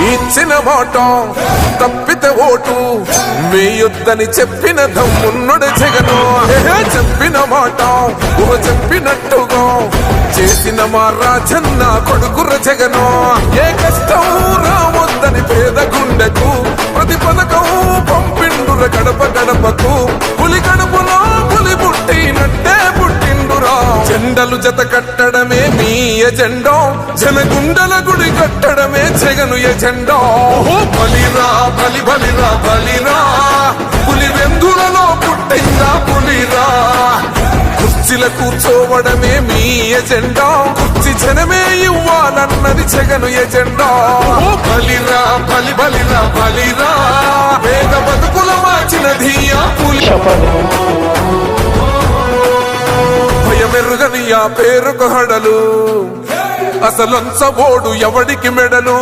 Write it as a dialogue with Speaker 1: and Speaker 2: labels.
Speaker 1: ఇచ్చిన మాట తప్పితే ఓటు వేయొద్దని చెప్పిన దమ్మున్నడు జగను. చెప్పిన మాట చెప్పినట్టుగా చేసిన మా రాజన్న కొడుకుర జగను. ఏ కష్టం రావద్దని పేద గుండెకు ప్రతి పథకం పంపిండుర గడప గడపకు. పులి గడపలో పులి పుట్టినట్టే పుట్టిండురా. జెండలు జత కట్టడమే మీ ఎజెండా, జనగుండల గుడి కట్టడమే జగను ఎజెండా. బలిరా బలి బలిరా బలిరా, పులి వెందులలో పుట్టిందా పులిరా. కుర్చీల కూర్చోవడమే మీ ఎజెండా, కుర్చీ జనమే ఇవ్వాలన్నది జగను ఎజెండా. బలిరా బలి బలిరా బలిరా, పేద బతుకుల మార్చినది ఆ పులి. భయమెరుగని ఆ పేరుకు హడలు, అసలంచబోడు ఎవడికి మెడలు.